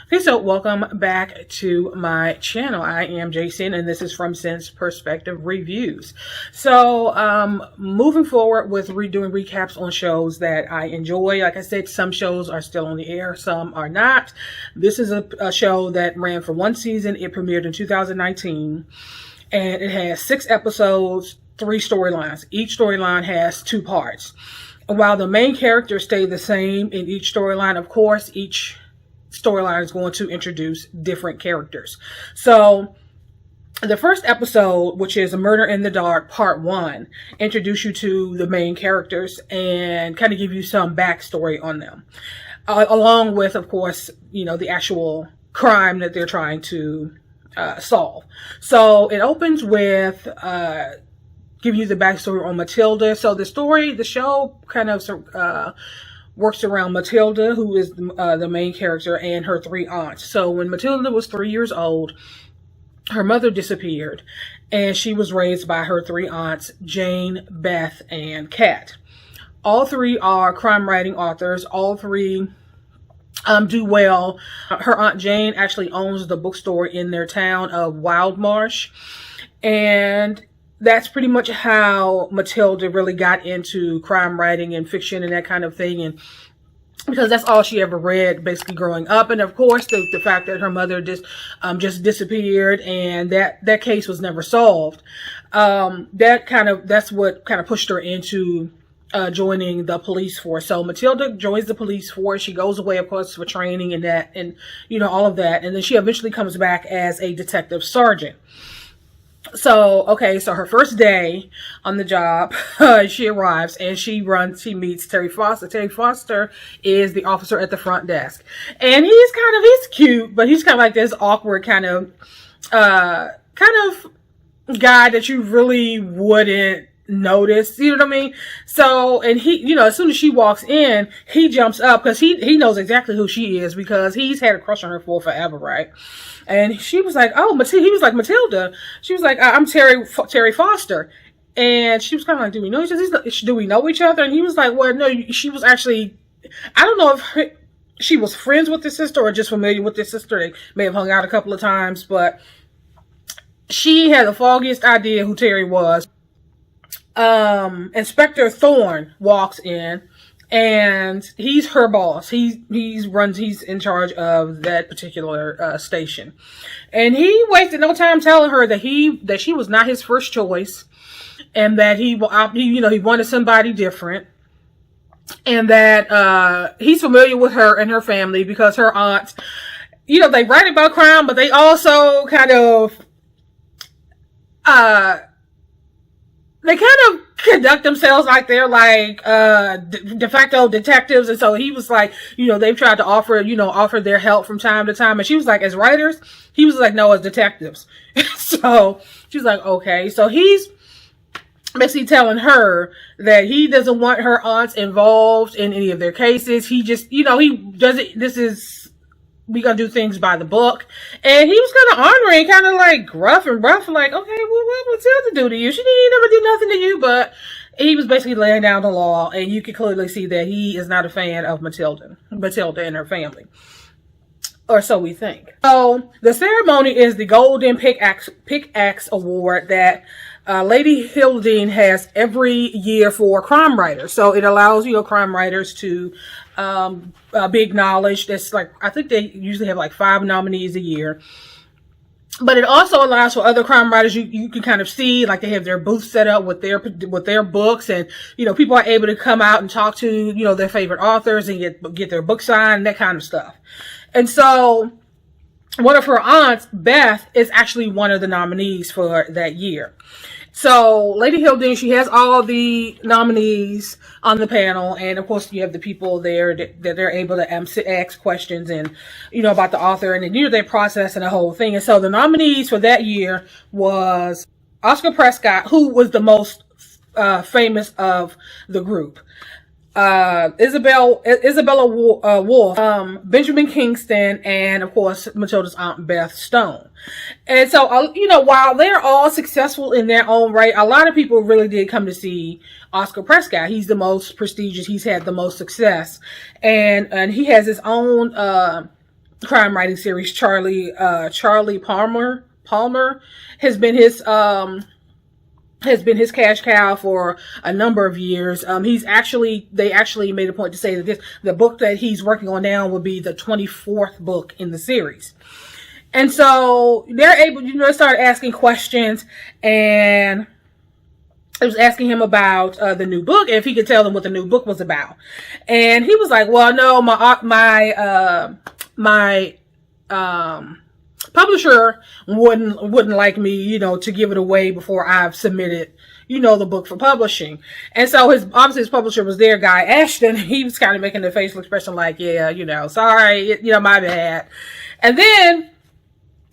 Okay, so welcome back to my channel. I am Jason, and this is from Sense Perspective Reviews. So, moving forward with doing recaps on shows that I enjoy. Like I said, some shows are still on the air, some are not. This is a show that ran for one season. It premiered in 2019, and it has 6 episodes, 3 storylines. Each storyline has 2 parts. While the main characters stay the same in each storyline, of course, each storyline is going to introduce different characters. So the first episode, which is A Murder in the Dark Part 1, introduce you to the main characters and kind of give you some backstory on them, along with, of course, the actual crime that they're trying to solve. So it opens with giving you the backstory on Matilda. So the show kind of works around Matilda, who is the main character, and her 3 aunts. So when Matilda was 3 years old, her mother disappeared, and she was raised by her 3 aunts, Jane, Beth, and Kat. All 3 are crime writing authors. All 3 do well. Her aunt Jane actually owns the bookstore in their town of Wildmarsh, and that's pretty much how Matilda really got into crime writing and fiction and that kind of thing. And because that's all she ever read basically growing up. And of course, the fact that her mother just disappeared and that case was never solved. That's what kind of pushed her into joining the police force. So Matilda joins the police force. She goes away, of course, for training and that, and all of that. And then she eventually comes back as a detective sergeant. So her first day on the job, she arrives and she meets Terry Foster. Terry Foster is the officer at the front desk. And he's cute, but he's kind of like this awkward kind of guy that you really wouldn't notice, you know what I mean? So, and he, as soon as she walks in, he jumps up because he knows exactly who she is because he's had a crush on her for forever, right? And she was like, oh, he was like, Matilda. She was like, I'm Terry Foster. And she was kind of like, do we know each other? Do we know each other? And he was like, well, no, she was actually, I don't know if she was friends with his sister or just familiar with his sister. They may have hung out a couple of times, but she had the foggiest idea who Terry was. Inspector Thorne walks in, and he's her boss. He's in charge of that particular station, and he wasted no time telling her that she was not his first choice, and that he wanted somebody different, and that he's familiar with her and her family because her aunts, they write about crime, but they also kind of conduct themselves like they're like de facto detectives. And so he was like, they've tried to offer their help from time to time. And she was like, as writers? He was like, no, as detectives. So she was like, okay. So he's basically telling her that he doesn't want her aunts involved in any of their cases. He just, he doesn't, we gonna do things by the book. And he was kind of ornery, kind of like gruff and rough, like, okay, well, what Matilda do to you? She didn't never do nothing to you. But he was basically laying down the law, and you can clearly see that he is not a fan of Matilda and her family. Or so we think. So the ceremony is the Golden Pickaxe Award that Lady Hilding has every year for crime writers. So it allows, crime writers to be acknowledged. It's like, I think they usually have like 5 nominees a year. But it also allows for other crime writers. You can kind of see, like, they have their booth set up with their books, and people are able to come out and talk to their favorite authors and get their book signed, that kind of stuff. And so one of her aunts, Beth, is actually one of the nominees for that year. So Lady Hilding, she has all the nominees on the panel, and of course you have the people there that they're able to ask questions and about the author, and then their process and the whole thing. And so the nominees for that year was Oscar Prescott, who was the most famous of the group. Isabella Wolf, Benjamin Kingston, and of course Matilda's aunt Beth Stone. And so, while they're all successful in their own right, a lot of people really did come to see Oscar Prescott. He's the most prestigious. He's had the most success, and he has his own crime writing series, Charlie Palmer has been his cash cow for a number of years. They actually made a point to say that the book that he's working on now will be the 24th book in the series. And so they're able, start asking questions, and I was asking him about the new book, if he could tell them what the new book was about. And he was like, well, no, my publisher wouldn't like me, to give it away before I've submitted, the book for publishing. And so obviously his publisher was there, Guy Ashton. He was kind of making the facial expression like, yeah, sorry, my bad. And then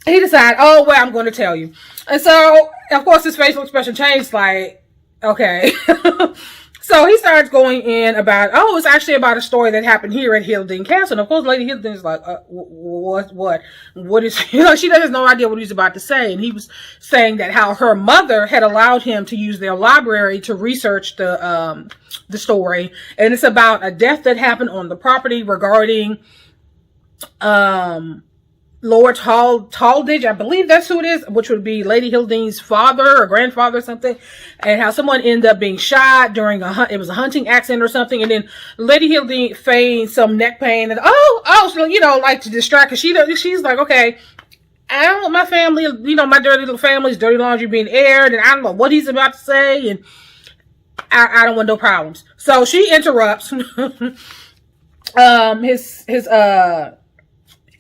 he decided, oh, well, I'm going to tell you. And so, of course, his facial expression changed, like, okay. So he starts going in about, it's actually about a story that happened here at Hilding Castle. And of course, Lady Hilding is like, what is, she has no idea what he's about to say. And he was saying that how her mother had allowed him to use their library to research the story. And it's about a death that happened on the property regarding, Lord Taldridge, I believe that's who it is, which would be Lady Hilding's father or grandfather or something, and how someone ended up being shot during it was a hunting accident or something, and then Lady Hilding feigned some neck pain, and so, like to distract her. She's like, okay, I don't want my family, my dirty little family's dirty laundry being aired, and I don't know what he's about to say, and I don't want no problems. So she interrupts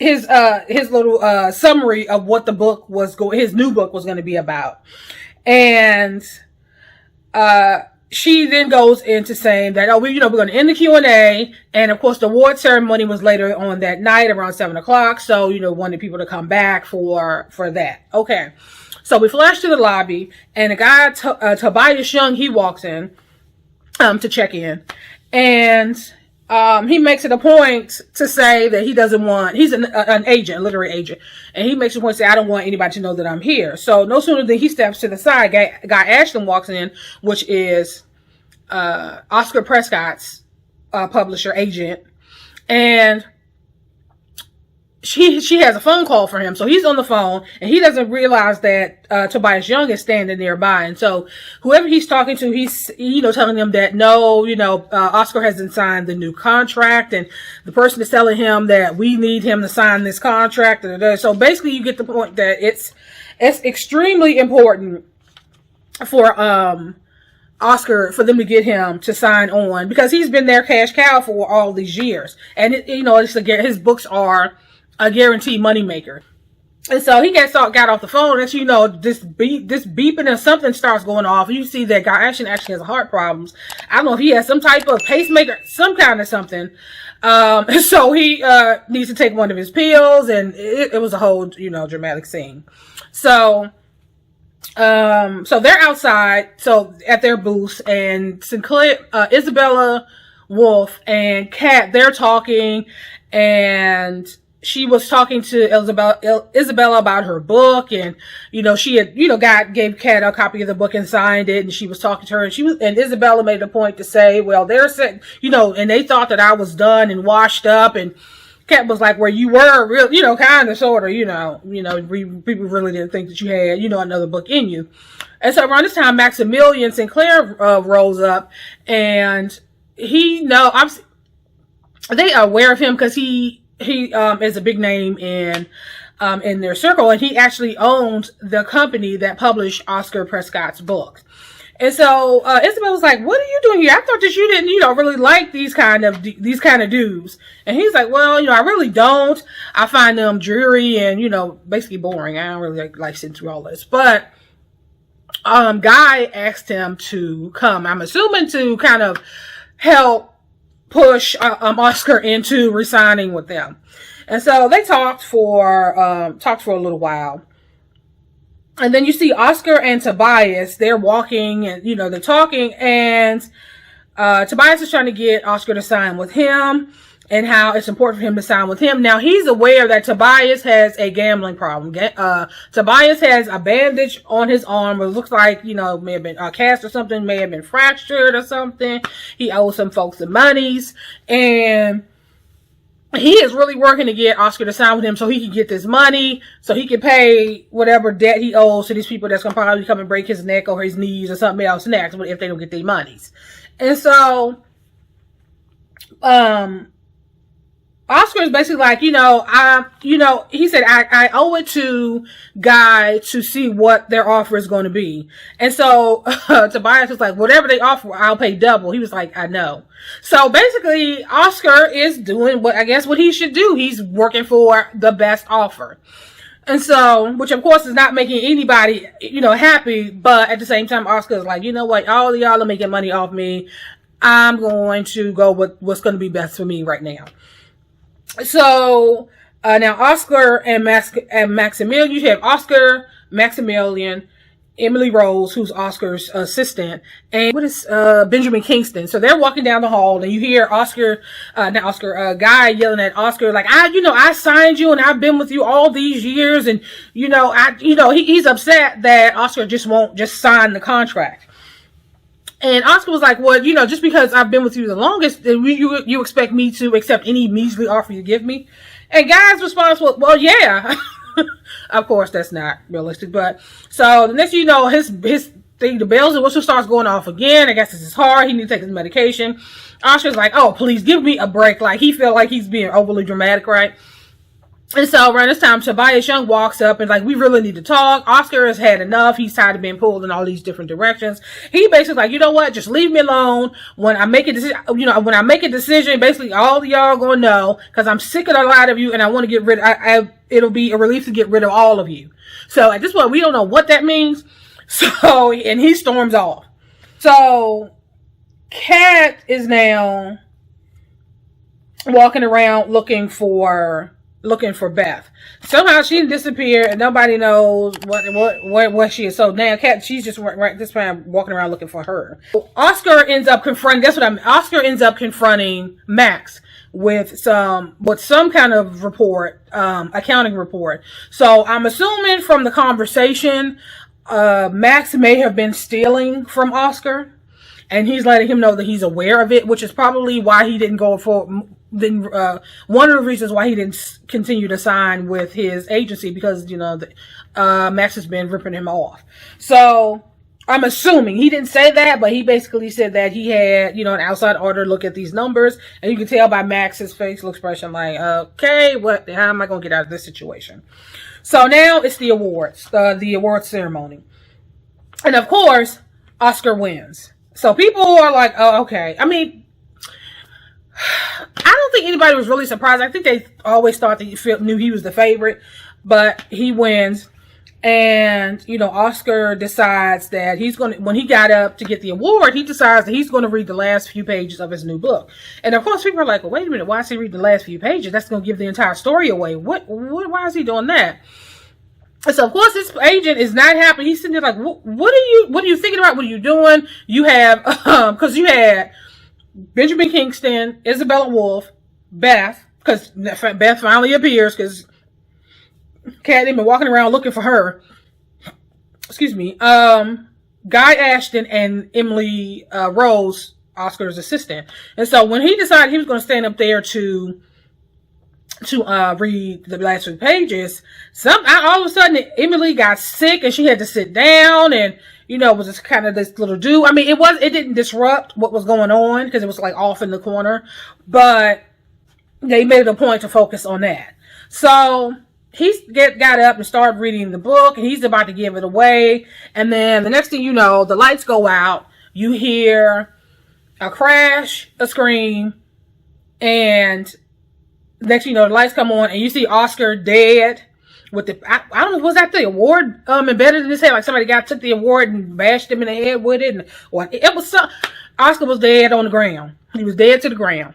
his little summary of what his new book was going to be about. And she then goes into saying that, we're going to end the Q&A. And of course, the award ceremony was later on that night around 7:00. So, wanted people to come back for that. Okay. So we flash to the lobby, and a guy, Tobias Young, he walks in, to check in. And he makes it a point to say that he doesn't want, he's an agent, a literary agent, and he makes it a point to say, I don't want anybody to know that I'm here. So no sooner than he steps to the side, Guy Ashton walks in, which is Oscar Prescott's publisher agent, and she has a phone call for him. So he's on the phone, and he doesn't realize that Tobias Young is standing nearby. And so whoever he's talking to, he's telling him that no, Oscar hasn't signed the new contract, and the person is telling him that we need him to sign this contract. So basically, you get the point that it's extremely important for Oscar, for them to get him to sign on, because he's been their cash cow for all these years, and his books are a guaranteed moneymaker. And so he got off the phone, and this beeping and something starts going off. You see that Guy Ashton actually has heart problems. I don't know if he has some type of pacemaker, some kind of something. So he needs to take one of his pills, and it was a whole dramatic scene. So they're outside, at their booth, and Sinclair, Isabella Wolf, and Kat, they're talking, and she was talking to Isabella about her book, and she had gave Kat a copy of the book and signed it, and she was talking to her, and Isabella made a point to say, well, they're saying, and they thought that I was done and washed up, and Kat was like, well, you were real, kind of, sort of, people really didn't think that you had, another book in you. And so around this time, Maximilian Sinclair rolls up, and they are aware of him because he is a big name in their circle, and he actually owns the company that published Oscar Prescott's book. And so Isabel was like, what are you doing here? I thought that you didn't, really like these kind of dudes. And he's like, well, I really don't. I find them dreary and, basically boring. I don't really like sitting through all this. But Guy asked him to come, I'm assuming to kind of help push Oscar into resigning with them. And so they talked for a little while. And then you see Oscar and Tobias, they're walking, and they're talking, and Tobias is trying to get Oscar to sign with him, and how it's important for him to sign with him. Now, he's aware that Tobias has a gambling problem. Tobias has a bandage on his arm. It looks like, may have been a cast or something, may have been fractured or something. He owes some folks some monies. And he is really working to get Oscar to sign with him so he can get this money, so he can pay whatever debt he owes to these people that's going to probably come and break his neck or his knees or something else next if they don't get their monies. And so, Oscar is basically like, he said, I owe it to Guy to see what their offer is going to be. And so, Tobias was like, whatever they offer, I'll pay double. He was like, I know. So basically, Oscar is doing what he should do. He's working for the best offer. And so, which of course is not making anybody, happy. But at the same time, Oscar is like, you know what? All of y'all are making money off me. I'm going to go with what's going to be best for me right now. So, now Oscar and Maximilian, you have Oscar, Maximilian, Emily Rose, who's Oscar's assistant, and Benjamin Kingston. So they're walking down the hall and you hear Guy yelling at Oscar, like, I signed you and I've been with you all these years. And, he's upset that Oscar won't just sign the contract. And Oscar was like, well, just because I've been with you the longest, you expect me to accept any measly offer you give me? And Guy's response was, well, yeah. Of course, that's not realistic. But so the next thing you know, his thing, the bells and whistles starts going off again. I guess this is hard. He needs to take his medication. Oscar's like, oh, please give me a break. Like, he felt like he's being overly dramatic, right? And so around this time, Tobias Young walks up and like, we really need to talk. Oscar has had enough. He's tired of being pulled in all these different directions. He basically like, you know what? Just leave me alone. When I make a decision, basically all of y'all gonna know, because I'm sick of a lot of you and I want to get rid it'll be a relief to get rid of all of you. So at this point, we don't know what that means. So, and he storms off. So Kat is now walking around looking for Beth. Somehow she disappeared and nobody knows what she is. So now Kat, she's just right this time walking around looking for her. Oscar ends up confronting Max with some kind of report, accounting report. So I'm assuming from the conversation, Max may have been stealing from Oscar, and he's letting him know that he's aware of it, which is probably why he didn't go for. Then one of the reasons why he didn't continue to sign with his agency, because Max has been ripping him off. So I'm assuming he didn't say that, but he basically said that he had an outside order look at these numbers, and you can tell by Max's facial expression, like, okay, how am I going to get out of this situation? So now it's the awards, the awards ceremony, and of course Oscar wins. So people are like, oh, okay. I mean, I don't think anybody was really surprised. I think they always thought that knew he was the favorite, but he wins. And, Oscar decides that when he got up to get the award, he decides that he's going to read the last few pages of his new book. And of course, people are like, well, wait a minute, why is he reading the last few pages? That's going to give the entire story away. Why is he doing that? And so, of course, his agent is not happy. He's sitting there like, what are you thinking about? What are you doing? You have, because you had Benjamin Kingston, Isabella Wolf, Beth, because Beth finally appears because Kat had been walking around looking for her. Excuse me. Guy Ashton and Emily Rose, Oscar's assistant. And so when he decided he was going to stand up there to read the last few pages, all of a sudden Emily got sick and she had to sit down, and it was just kind of this little do. I mean, it didn't disrupt what was going on because it was like off in the corner, but they made it a point to focus on that. So he got up and started reading the book, and he's about to give it away. And then the next thing you know, the lights go out. You hear a crash, a scream, and next thing you know, the lights come on, and you see Oscar dead. With I don't know, was that the award embedded in his head? Like somebody took the award and bashed him in the head with it, Oscar was dead on the ground. He was dead to the ground.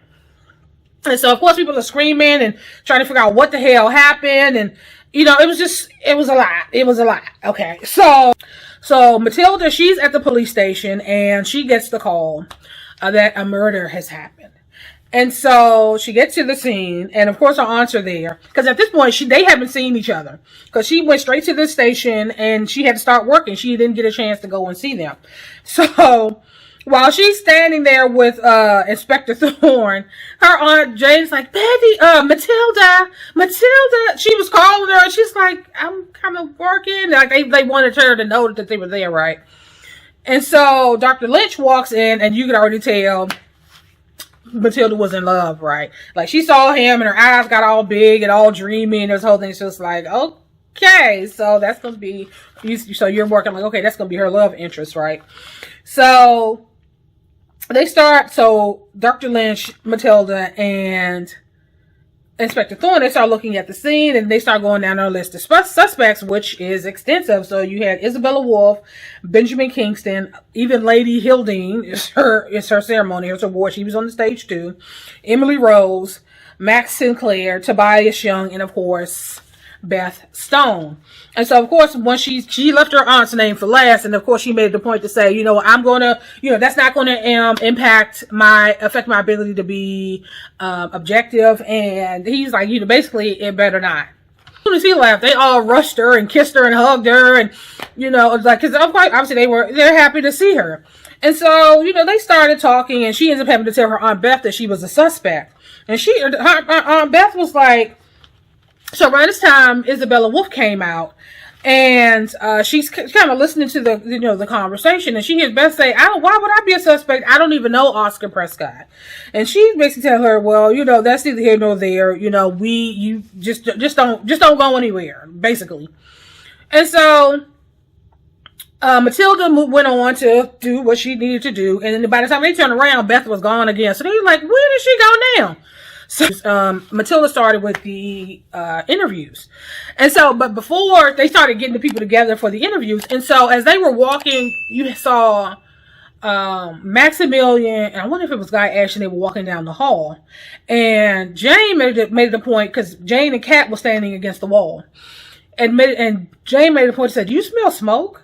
And so of course people are screaming and trying to figure out what the hell happened, and it was a lot. It was a lot. Okay, so Matilda, she's at the police station and she gets the call that a murder has happened. And so she gets to the scene, and of course her aunts are there, because at this point they haven't seen each other, because she went straight to the station and she had to start working. She didn't get a chance to go and see them. So While she's standing there with Inspector Thorne, her Aunt Jane's like, Betty, Matilda. She was calling her, and she's like, I'm kind of working. Like they wanted her to know that they were there, right? And so Dr. Lynch walks in, and you could already tell Matilda was in love, right? Like she saw him, and her eyes got all big and all dreamy, and this whole thing's just like, okay, so that's gonna be so you're working like, okay, that's gonna be her love interest, right? So they start, so Dr. Lynch, Matilda, and Inspector Thorne, they start looking at the scene, and they start going down their list of suspects, which is extensive. So you had Isabella Wolf, Benjamin Kingston, even Lady Hilding is her ceremony, it's her award. She was on the stage too. Emily Rose, Max Sinclair, Tobias Young, and of course Beth Stone. And so of course when she left her aunt's name for last, and of course she made the point to say, I'm gonna, that's not gonna affect my ability to be objective. And he's like, basically it better not. As soon as he left, they all rushed her and kissed her and hugged her, and like, because obviously they're happy to see her. And so they started talking, and she ends up having to tell her Aunt Beth that she was a suspect. And her Aunt Beth was like, so around this time, Isabella Wolf came out, and she's kind of listening to the conversation, and she hears Beth say, why would I be a suspect? I don't even know Oscar Prescott. And she basically tells her, well, that's neither here nor there. You just don't go anywhere, basically. And so Matilda went on to do what she needed to do, and then by the time they turned around, Beth was gone again. So they were like, where did she go now? So Matilda started with the interviews. And so, but before they started getting the people together for the interviews, and so as they were walking, you saw Maximilian, and I wonder if it was Guy Ashton, they were walking down the hall. And Jane made it a point, because Jane and Kat were standing against the wall. And Jane made a point and said, do you smell smoke?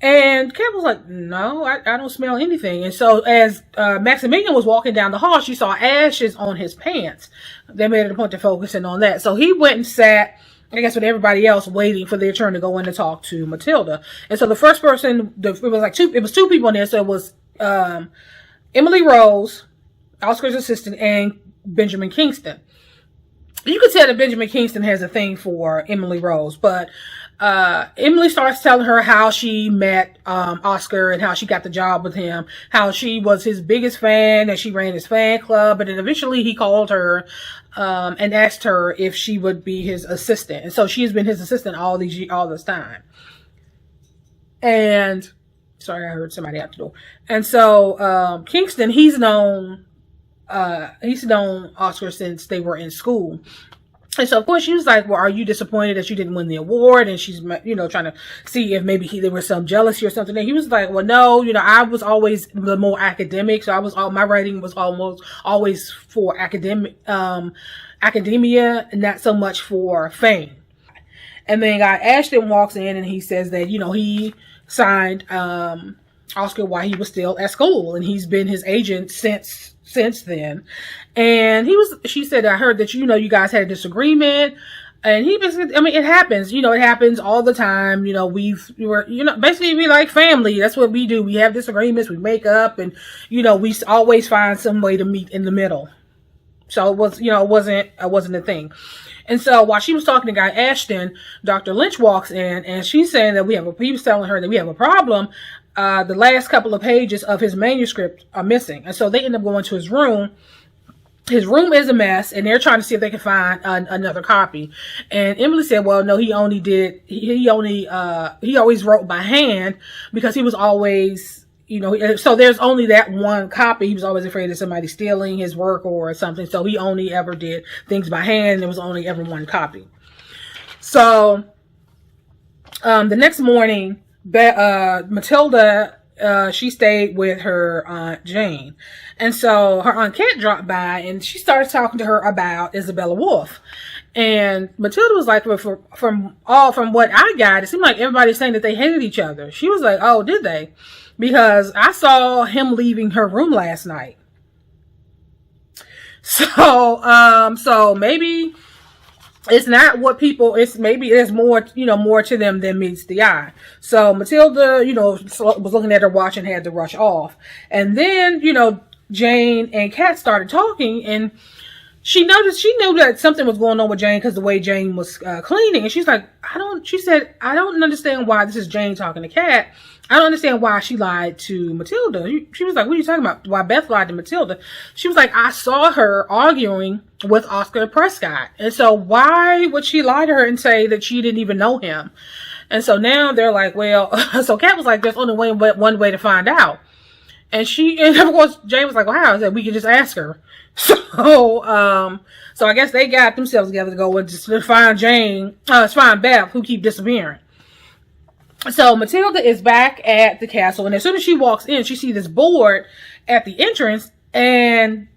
And Kat was like, no, I don't smell anything. And so as Maximilian was walking down the hall, she saw ashes on his pants. They made it a point to focusing on that. So he went and sat, I guess, with everybody else, waiting for their turn to go in and talk to Matilda. And so the first person, it was two people in there. So it was Emily Rose, Oscar's assistant, and Benjamin Kingston. You could tell that Benjamin Kingston has a thing for Emily Rose, but Emily starts telling her how she met Oscar and how she got the job with him, how she was his biggest fan and she ran his fan club, and then eventually he called her and asked her if she would be his assistant. And so she has been his assistant all this time. And sorry, I heard somebody at the door. And so Kingston, he's known Oscar since they were in school. And so, of course, she was like, well, are you disappointed that you didn't win the award? And she's, trying to see if maybe there was some jealousy or something. And he was like, well, no, I was always the more academic. So my writing was almost always for academia and not so much for fame. And then Guy Ashton walks in and he says that, he signed Oscar while he was still at school. And he's been his agent since then. And she said, I heard that, you guys had a disagreement. And he basically, it happens, it happens all the time. Basically we like family. That's what we do. We have disagreements, we make up, and, we always find some way to meet in the middle. So it was, it wasn't a thing. And so while she was talking to Guy Ashton, Dr. Lynch walks in and she's saying that he was telling her that we have a problem. The last couple of pages of his manuscript are missing. And so they end up going to his room. His room is a mess, and they're trying to see if they can find another copy. And Emily said, well, no, he always wrote by hand because he was always, so there's only that one copy. He was always afraid of somebody stealing his work or something. So he only ever did things by hand. There was only ever one copy. So, the next morning, Matilda, she stayed with her Aunt Jane. And so her Aunt Kat dropped by and she started talking to her about Isabella Wolf. And Matilda was like, from what I got, it seemed like everybody's saying that they hated each other. She was like, oh, did they? Because I saw him leaving her room last night. So maybe it's not what people, it's maybe there's more, more to them than meets the eye. So Matilda, was looking at her watch and had to rush off. And then, Jane and Kat started talking, and she knew that something was going on with Jane because the way Jane was cleaning. And she's like, she said, I don't understand why this is Jane talking to Kat. I don't understand why she lied to Matilda. She was like, what are you talking about? Why Beth lied to Matilda? She was like, I saw her arguing with Oscar Prescott. And so why would she lie to her and say that she didn't even know him? And so now they're like, well, so Kat was like, there's only one way to find out. And of course, Jane was like, well, how? I said, we could just ask her. So I guess they got themselves together to go and just find find Beth, who keep disappearing. So Matilda is back at the castle, and as soon as she walks in, she sees this board at the entrance, and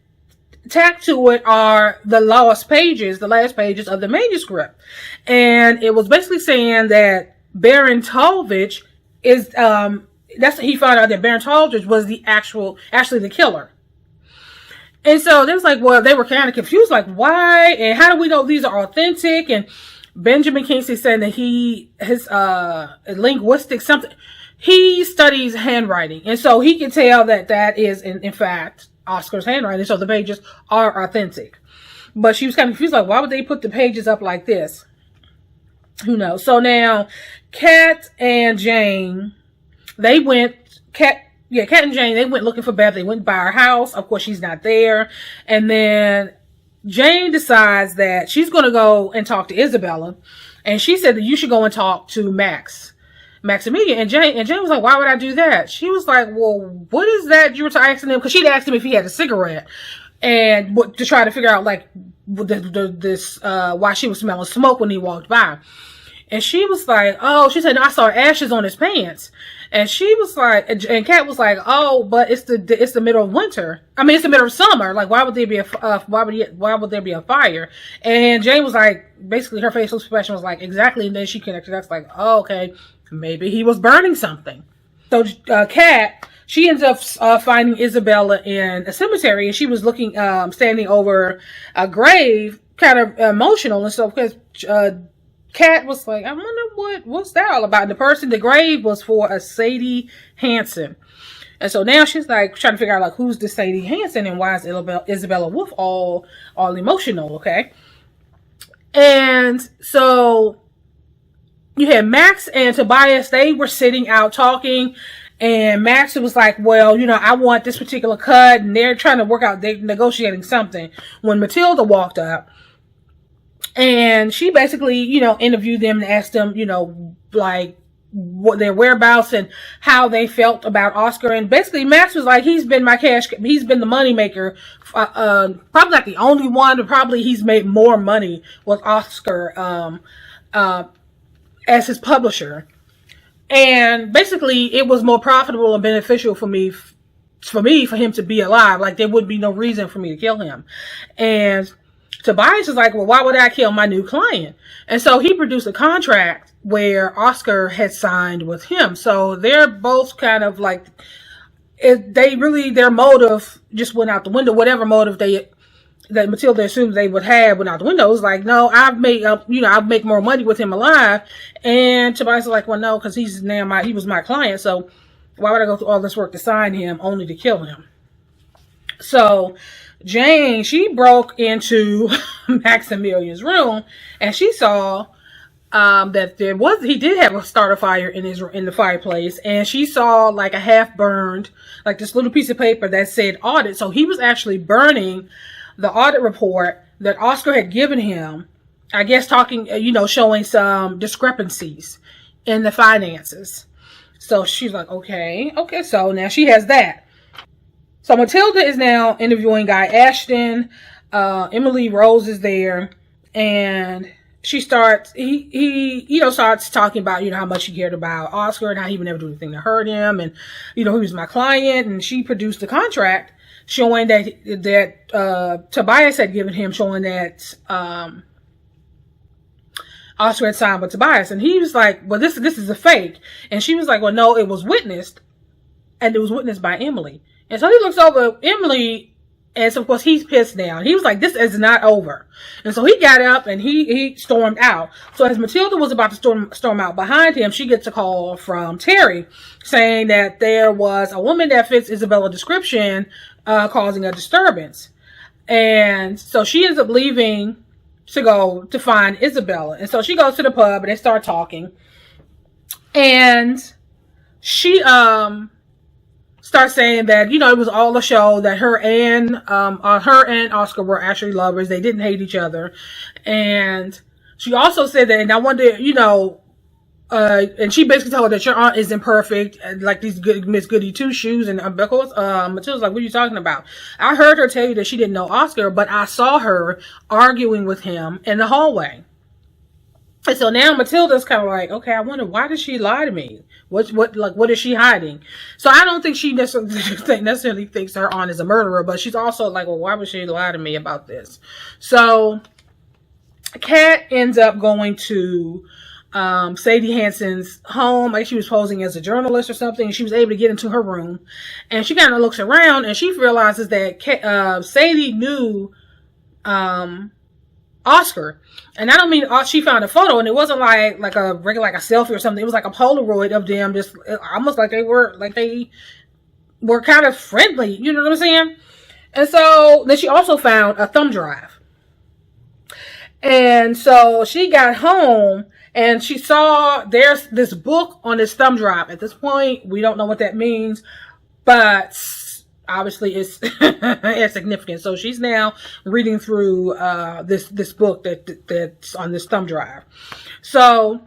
tacked to it are the last pages of the manuscript. And it was basically saying that Baron Talvich is, he found out that Baron Talvich was actually the killer. And so they was like, well, they were kind of confused, like, why? And how do we know these are authentic? And Benjamin Kingsley said that his linguistics, he studies handwriting. And so he can tell that is, in fact, Oscar's handwriting. So the pages are authentic. But she was kind of confused, like, why would they put the pages up like this? Who knows? So now, Kat and Jane, Kat and Jane, they went looking for Beth. They went by her house. Of course, she's not there. And then Jane decides that she's going to go and talk to Isabella. And she said that you should go and talk to Maximilian. And Jane was like, why would I do that? She was like, well, what is that you were asking him? Because she'd asked him if he had a cigarette. And to try to figure out, like, why she was smelling smoke when he walked by. And she was like, oh, she said, no, I saw ashes on his pants. And she was like, and Kat was like, oh, but it's the middle of winter. I mean, it's the middle of summer. Like, why would there be why would there be a fire? And Jane was like, basically her facial expression was like, exactly. And then she connected. That's like, oh, okay, maybe he was burning something. So, Kat, she ends up finding Isabella in a cemetery, and she was looking, standing over a grave, kind of emotional and stuff, because Kat was like, I wonder what's that all about? And the grave was for a Sadie Hansen. And so now she's like trying to figure out, like, who's this Sadie Hansen and why is Isabella Wolf all emotional, okay? And so you had Max and Tobias, they were sitting out talking, and Max was like, well, I want this particular cut, and they're trying to work out, they're negotiating something, when Matilda walked up. And she basically, interviewed them and asked them, like, what their whereabouts and how they felt about Oscar. And basically Max was like, he's been the money maker. Probably not the only one, but probably he's made more money with Oscar, as his publisher. And basically it was more profitable and beneficial for him to be alive. Like, there would be no reason for me to kill him. And Tobias is like, well, why would I kill my new client? And so he produced a contract where Oscar had signed with him. So they're both kind of like, their motive just went out the window. Whatever motive that Matilda assumed they would have went out the window. It was like, no, I'll make more money with him alive. And Tobias is like, well, no, because he was my client. So why would I go through all this work to sign him only to kill him? So Jane, she broke into Maximilian's room, and she saw that he did have a starter fire in the fireplace, and she saw like a half burned, like this little piece of paper that said audit. So he was actually burning the audit report that Oscar had given him, I guess talking, showing some discrepancies in the finances. So she's like, okay, so now she has that. So Matilda is now interviewing Guy Ashton. Emily Rose is there, and he starts talking about, how much he cared about Oscar and how he would never do anything to hurt him. And, he was my client, and she produced a contract showing that Tobias had given him, showing that, Oscar had signed with Tobias. And he was like, well, this is a fake. And she was like, well, no, it was witnessed, and it was witnessed by Emily. And so he looks over Emily, And so, of course, he's pissed now. He was like, this is not over. And so he got up and he stormed out. So as Matilda was about to storm out behind him, she gets a call from Terry saying that there was a woman that fits Isabella's description causing a disturbance. And so she ends up leaving to go to find Isabella. And so she goes to the pub and they start talking. And she starts saying that, you know, it was all a show, that her and Oscar were actually lovers. They didn't hate each other. And she also said that, and I wonder, you know, and she basically told her that your aunt isn't perfect, like these good Miss Goody Two Shoes. And of course, Matilda's like, what are you talking about? I heard her tell you that she didn't know Oscar, but I saw her arguing with him in the hallway. And so now Matilda's kind of like, okay, I wonder, why did she lie to me? What is she hiding? So I don't think she necessarily thinks her aunt is a murderer, but she's also like, well, why would she lie to me about this? So Kat ends up going to Sadie Hansen's home. Like she was posing as a journalist or something. She was able to get into her room, and she kind of looks around and she realizes that Sadie knew Oscar. And I don't mean she found a photo, and it wasn't like a regular, like a selfie or something. It was like a Polaroid of them, just almost like they were kind of friendly. You know what I'm saying? And so then she also found a thumb drive. And so she got home and she saw there's this book on this thumb drive. At this point, we don't know what that means, but obviously it's it's significant. So she's now reading through this book that's on this thumb drive. So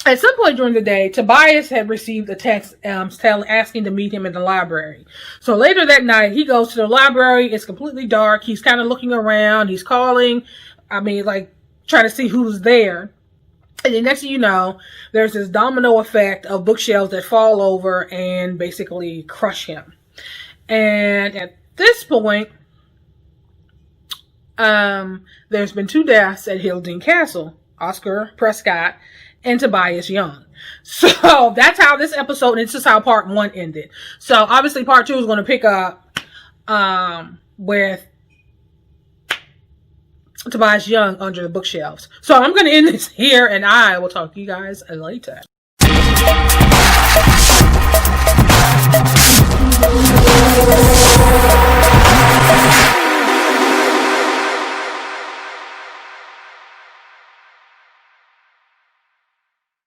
at some point during the day, Tobias had received a text asking to meet him in the library. So later that night, he goes to the library. It's completely dark. He's kind of looking around. He's calling. I mean, like trying to see who's there. And then next thing you know, there's this domino effect of bookshelves that fall over and basically crush him. And at this point, there's been 2 deaths at Hildene Castle: Oscar Prescott and Tobias Young. So that's how this episode, and it's just how part 1 ended. So obviously part 2 is going to pick up with Tobias Young under the bookshelves. So I'm going to end this here, and I will talk to you guys later. Thank you.